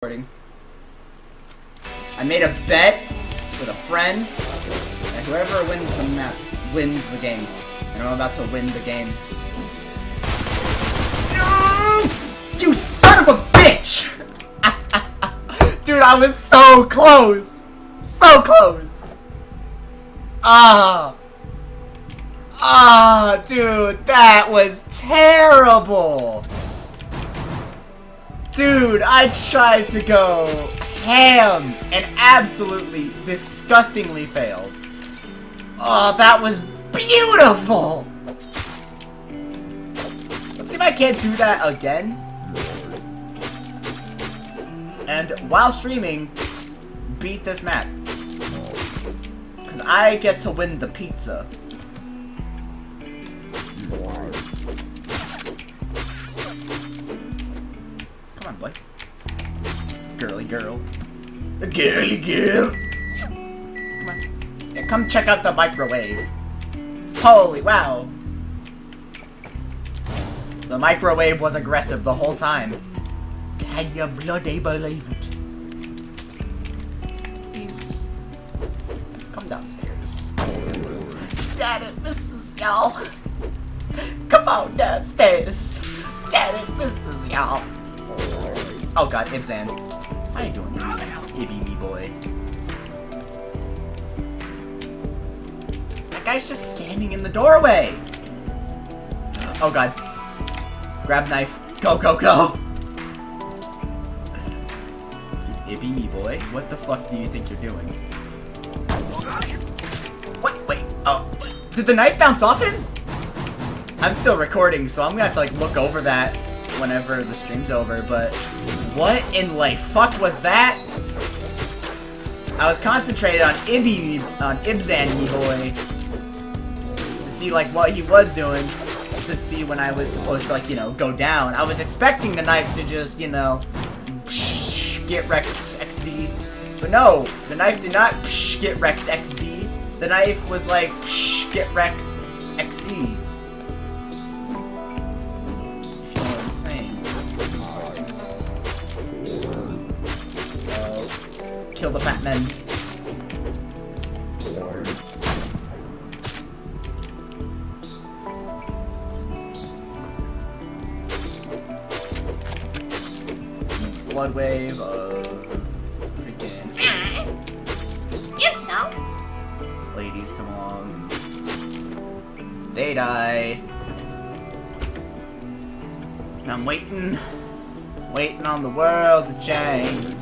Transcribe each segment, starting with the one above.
I made a bet with a friend that whoever wins the map wins the game. And I'm about to win the game. No! You son of a bitch! Dude, I was so close! So close! Dude, that was terrible! Dude, I tried to go ham and absolutely disgustingly failed. Oh, that was beautiful! Let's see if I can't do that again. And while streaming, beat this map. Because I get to win the pizza. Come on, boy. Girly girl. The girly girl. Come on. Yeah, come check out the microwave. Holy wow. The microwave was aggressive the whole time. Can you bloody believe it? Please. Come downstairs. Dad, it misses y'all. Come on downstairs. Dad, it misses y'all. Oh god, Ibzan. How you doing, Ibby me boy? That guy's just standing in the doorway! Oh god. Grab knife. Go, go, go! Dude, Ibby me boy, what the fuck do you think you're doing? What? Wait, oh. Did the knife bounce off him? I'm still recording, so I'm gonna have to like look over that whenever the stream's over, but what in like fuck was that? I was concentrated on Ibzan me boy to see like what he was doing, to see when I was supposed to like, you know, go down. I was expecting the knife to just, you know, get wrecked XD. But no, the knife did not get wrecked XD. The knife was like get wrecked XD. Kill the fat men. Blood wave of freaking. Yes, so. Ladies, come along. They die. And I'm waiting on the world to change.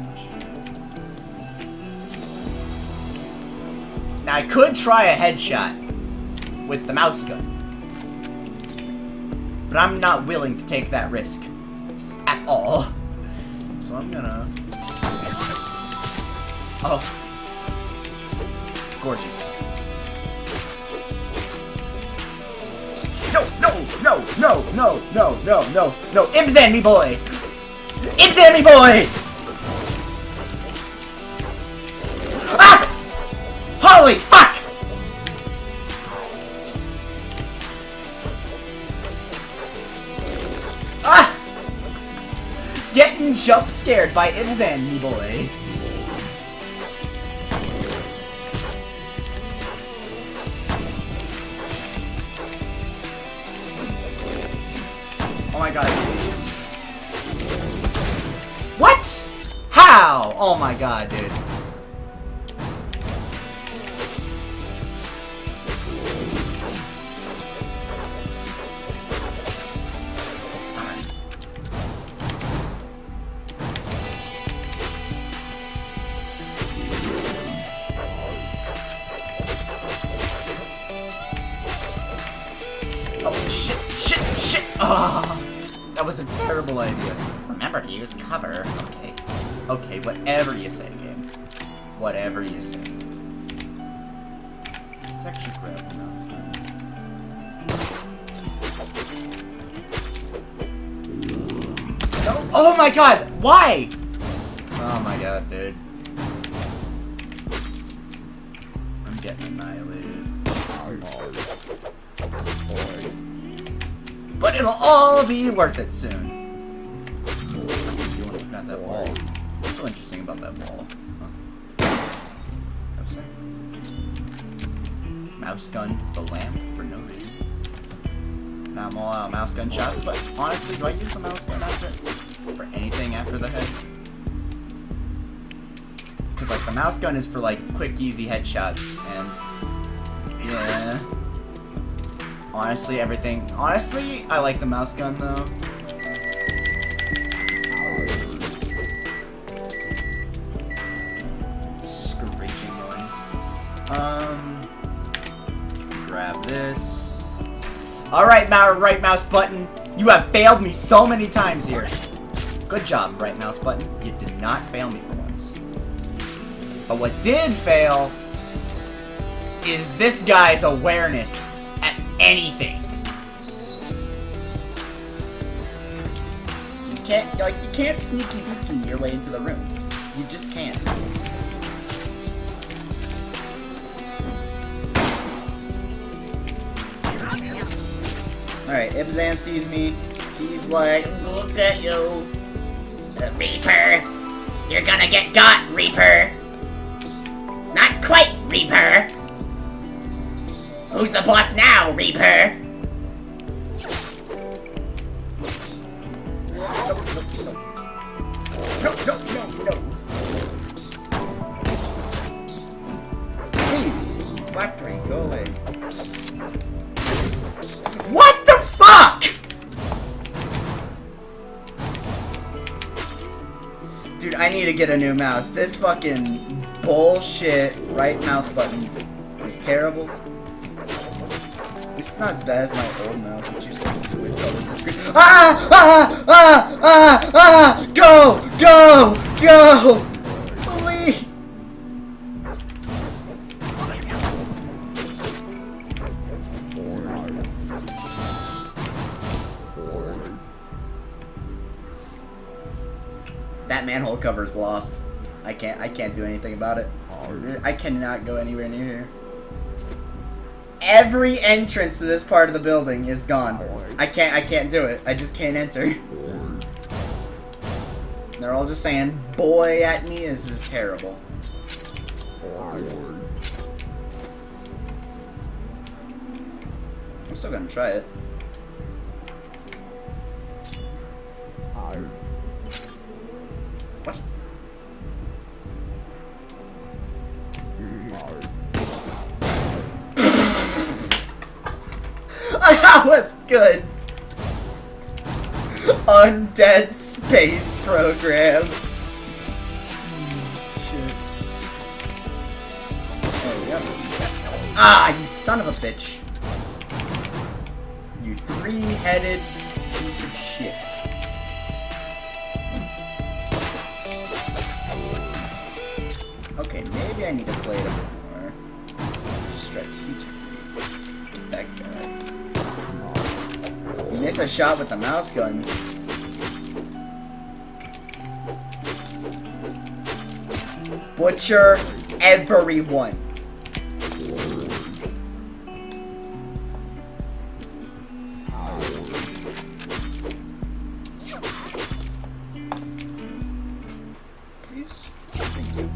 Now, I could try a headshot with the mouse gun, but I'm not willing to take that risk at all. So I'm gonna... Oh. Gorgeous. No, no, no, no, no, no, no, no, no. Ibzan me boy! Ibzan me boy! Ah! Holy fuck! Ah! Getting jump scared by Ibzan, me boy. Oh my god, please. What? How? Oh my god, dude. Oh, shit, shit, shit! Oh, that was a terrible idea. Remember to use cover. Okay. Okay, whatever you say, game. Whatever you say. Let's actually grab the mouse gun. No. Oh my god! Why? Oh my god, dude. I'm getting annihilated. But it'll all be worth it soon. You want to grab that wall. interesting about that wall. Huh. Upside. Mouse gun the lamp for no reason. Now I'm all out of mouse gun shots, but honestly, do I use the mouse gun for anything after the head? Because like the mouse gun is for like quick, easy headshots, and yeah. Honestly, everything. Honestly, I like the mouse gun though. Screeching noise. Grab this. Alright, right mouse button. You have failed me so many times here. Good job, right mouse button. You did not fail me for once. But what did fail is this guy's awareness at anything. So you can't sneaky peeky your way into the room. You just can't. Alright, Ibzan sees me. He's like, look at you. Reaper. You're gonna get got, Reaper. Not quite, Reaper. Who's the boss now, Reaper? No. Please, factory, go away. What the fuck? Dude, I need to get a new mouse. This fucking bullshit right mouse button is terrible. It's not as bad as my old mouse, which used to be too color the screen. Go! Please! That manhole cover is lost. I can't do anything about it. I cannot go anywhere near here. Every entrance to this part of the building is gone. I can't do it. I just can't enter. They're all just saying, boy at me, this is terrible. I'm still gonna try it. What? That was good. Undead space program. Shit. Oh, yeah. Ah, you son of a bitch. You three-headed piece of shit. Okay, maybe I need to play it a bit more strategically. Get that guy. You miss a shot with the mouse gun. Butcher everyone. Please. Thank you.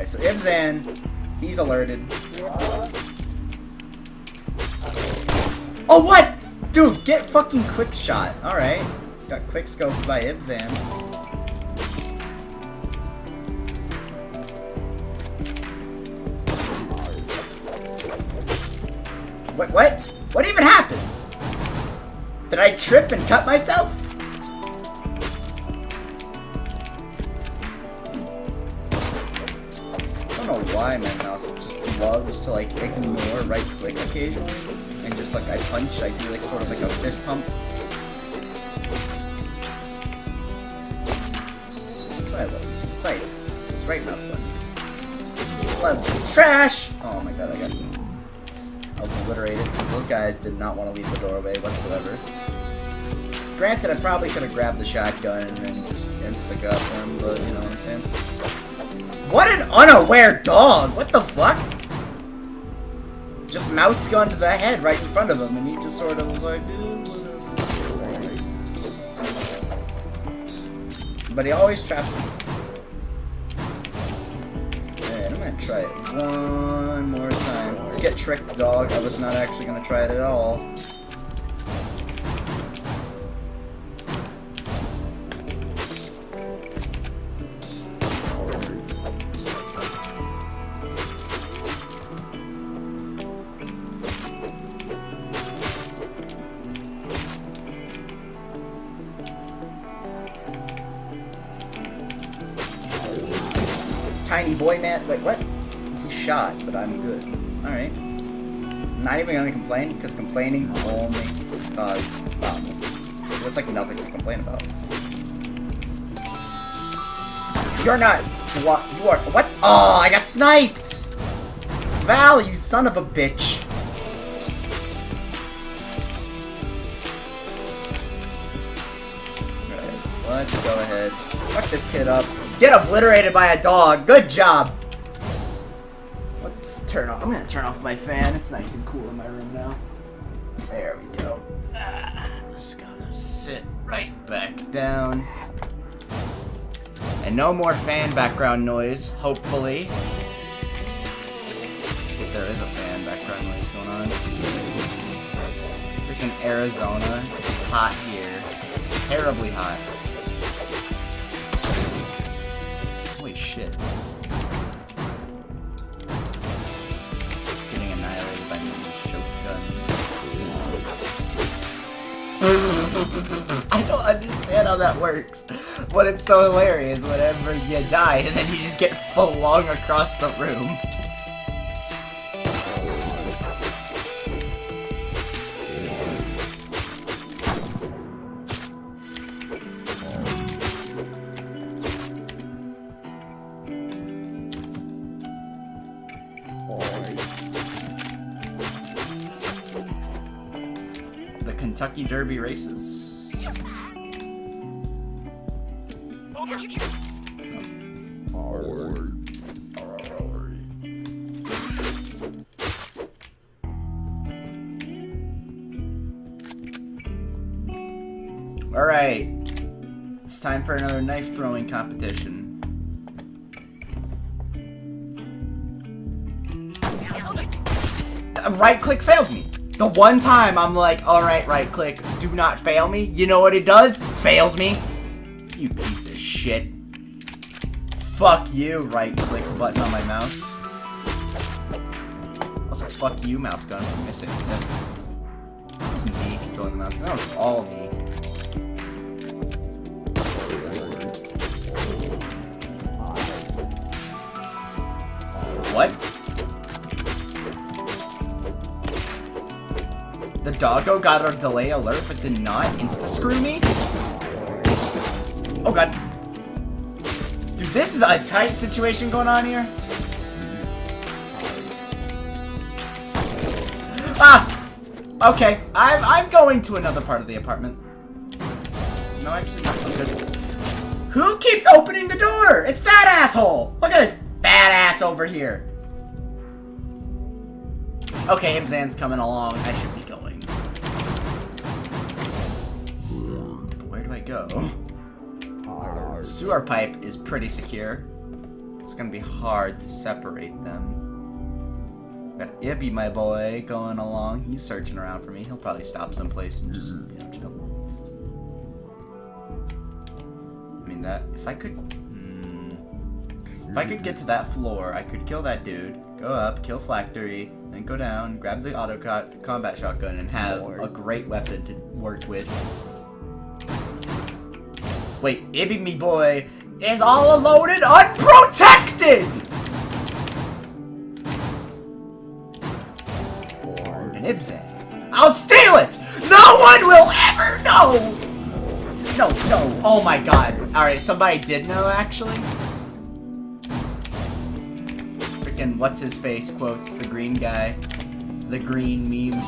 So Ibzan, he's alerted. Oh, what? Dude, get fucking quick shot. Alright. Got quick scoped by Ibzan. What? What even happened? Did I trip and cut myself? Why my mouse just loves to like ignore right click occasionally and just like I punch, I do like sort of like a fist pump. That's why I love using sight. It's right mouse button. Loves trash! Oh my god, I got obliterated. Those guys did not want to leave the doorway whatsoever. Granted, I probably could have grabbed the shotgun and then just insta-got him, but you know what I'm saying? What an unaware dog! What the fuck? Just mouse gunned the head right in front of him, and he just sort of was like, whatever. But he always traps me. Alright, I'm gonna try it one more time. Get tricked, dog. I was not actually gonna try it at all. Tiny boy man. Wait, what? He shot, but I'm good. Alright. Not even gonna complain, because complaining only causes problems. That's like nothing to complain about. You're not. What? You are. What? Oh, I got sniped! Val, you son of a bitch. Alright, let's go ahead. Fuck this kid up. Get obliterated by a dog. Good job. Let's turn off. I'm gonna turn off my fan. It's nice and cool in my room now. There we go. Just gonna sit right back down. And no more fan background noise, hopefully. If there is a fan background noise going on. Freaking Arizona. It's hot here. It's terribly hot. Holy shit. Getting annihilated by my shotgun. I don't understand how that works, but it's so hilarious whenever you die and then you just get flung across the room. The Kentucky Derby races. Alright. It's time for another knife throwing competition. Right click fails me. The one time I'm like, alright, right click, do not fail me. You know what it does? Fails me. You piece of shit. Fuck you, right click button on my mouse. Also, fuck you, mouse gun, for missing it. That was me controlling the mouse gun. That was all me. What? The doggo got a delay alert but did not insta-screw me? Oh god. Dude, this is a tight situation going on here. Ah! Okay, I'm going to another part of the apartment. No, actually, I'm good. Who keeps opening the door? It's that asshole! Look at this badass over here. Okay, Ibzan's coming along. I should be going. Where do I go? Sewer pipe is pretty secure. It's gonna be hard to separate them. Got Ibby, my boy, going along. He's searching around for me. He'll probably stop someplace and just, you know, chill. I mean, that, if I could get to that floor, I could kill that dude, go up, kill Flactory, then go down, grab the auto combat shotgun, and have a great weapon to work with. Wait, Ibby, me boy, is all alone and unprotected! And Ibzan, I'll steal it! No one will ever know! No, no, oh my god. Alright, somebody did know, actually. Freaking what's-his-face quotes the green guy. The green meme.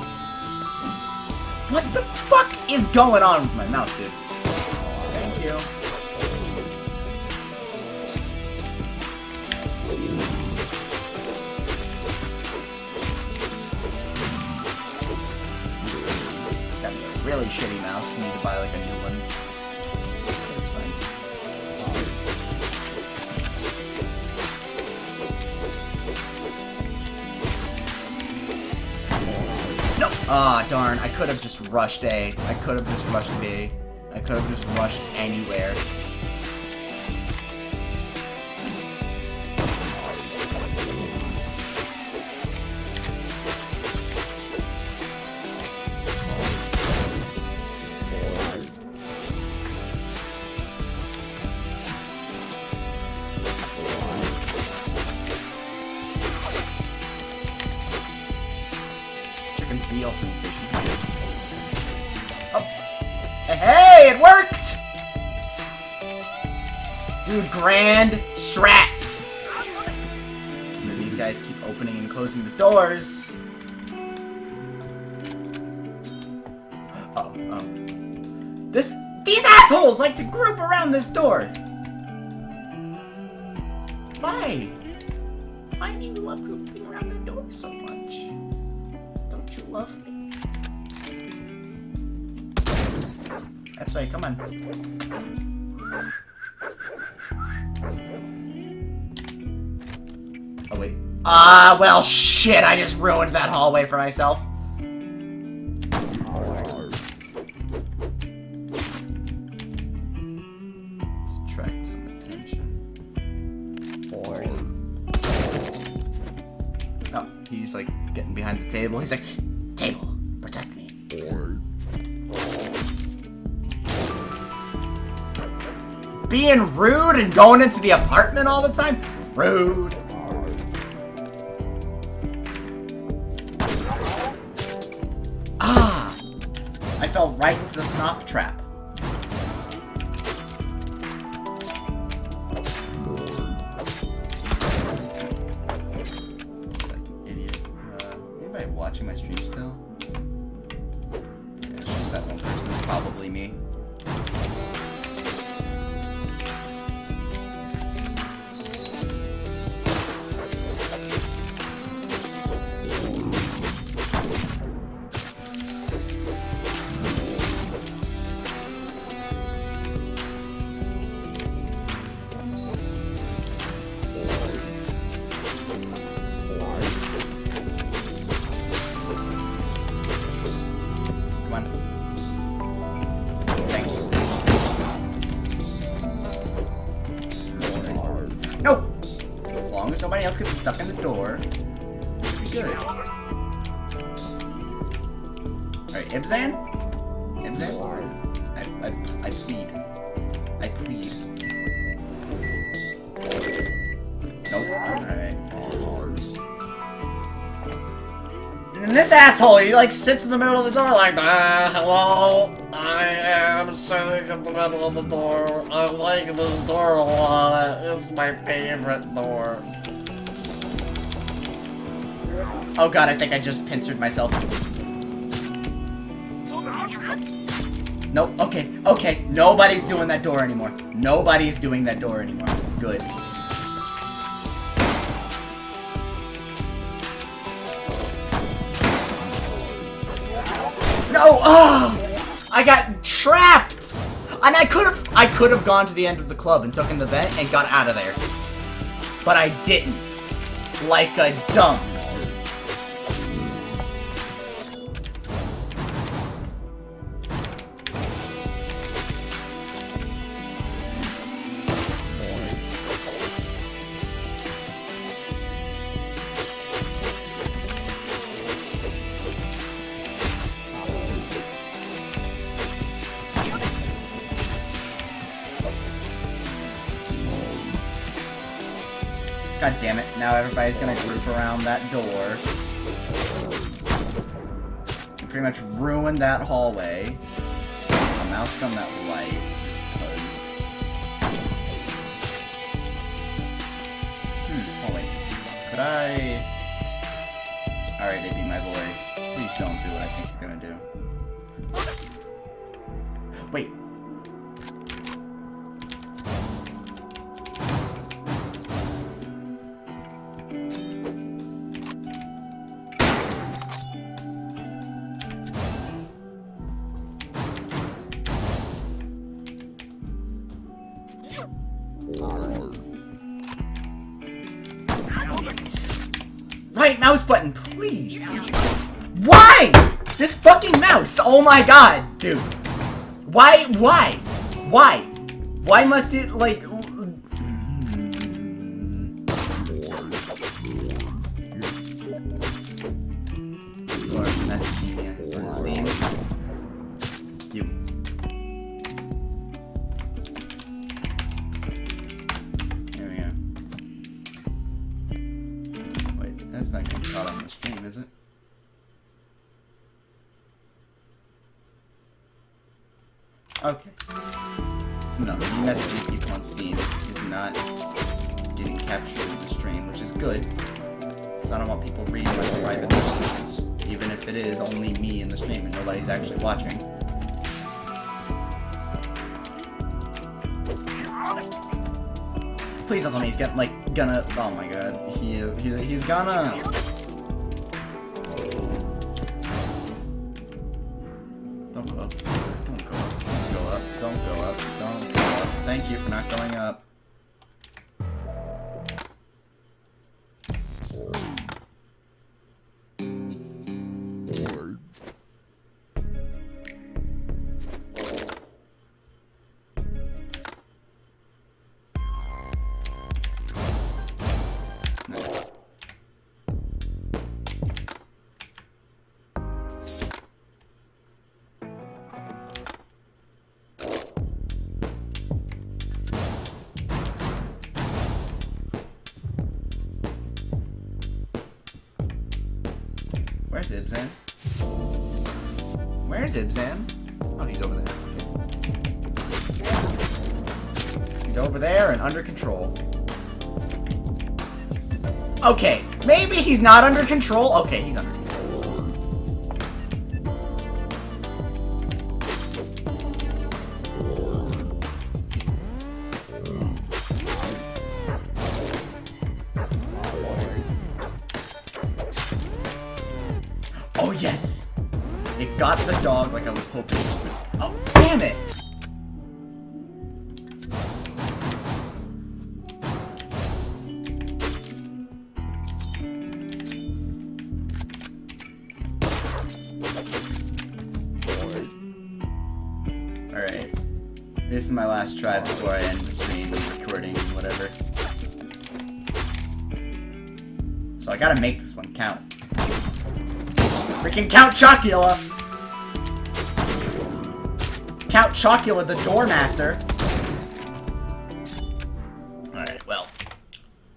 What the fuck is going on with my mouse, dude? Thank you. Got me a really shitty mouse. I need to buy like a new one. So it's fine. No! Ah, darn. I could have just rushed A. I could have just rushed B. I could have just rushed anywhere. Chicken's B ultra mutation. Oh! Hey, it worked! Dude, grand strats! And then these guys keep opening and closing the doors. These assholes like to group around this door. Why? Why do you love grouping around the door so much? Don't you love me? That's right, come on. Oh, wait. Ah, well, shit, I just ruined that hallway for myself. Let's attract some attention. Oh, he's like getting behind the table. He's like, table, protect me. Being rude and going into the apartment all the time? Rude. Ah! I fell right into the snock trap. Like an idiot. Anybody watching my stream still? Yeah, it's just that one person. It's probably me. Come on. Thanks. No! As long as nobody else gets stuck in the door, we'll be good. Alright, Ibzan? Ibzan? I plead. I plead. Nope. Alright. And this asshole, he like sits in the middle of the door like, hello, I am sitting in the middle of the door. I like this door a lot. It's my favorite door. Oh god, I think I just pincered myself. Nope, okay. Nobody's doing that door anymore. Nobody's doing that door anymore. Good. No! Oh! I got trapped! And I could have gone to the end of the club and taken the vent and got out of there. But I didn't. Like a dumb. God damn it, now everybody's gonna group around that door. I pretty much ruined that hallway. My mouse on that light, just cause. Oh wait. Could I... Alright, AB, my boy. Please don't do what I think you're gonna do. Wait. Right mouse button, please. Why? This fucking mouse. Oh my god, dude. Why? Why must it, like... Or messaging on Steam. You. There we go. Wait, that's not gonna be caught on the stream, is it? Okay. So no, messaging people on Steam is not getting captured in the stream, which is good. Because I don't want people reading my private messages, even if it is only me in the stream and nobody's actually watching. Please don't tell me he's gonna, oh my god, he's gonna... Don't go up. Don't go up. Don't go up. Don't go up. Don't go up. Thank you for not going up. Where's Ibzan? Where's Ibzan? Oh, he's over there. He's over there and under control. Okay, maybe he's not under control. Okay, he's under control. Oh, yes! It got the dog like I was hoping it would. Oh, damn it! Alright. This is my last try before I end the stream, recording, whatever. So I gotta make this one count. Freaking Count Chocula! Count Chocula, the Doormaster. Alright, well.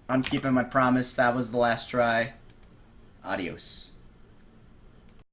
I'm keeping my promise. That was the last try. Adios.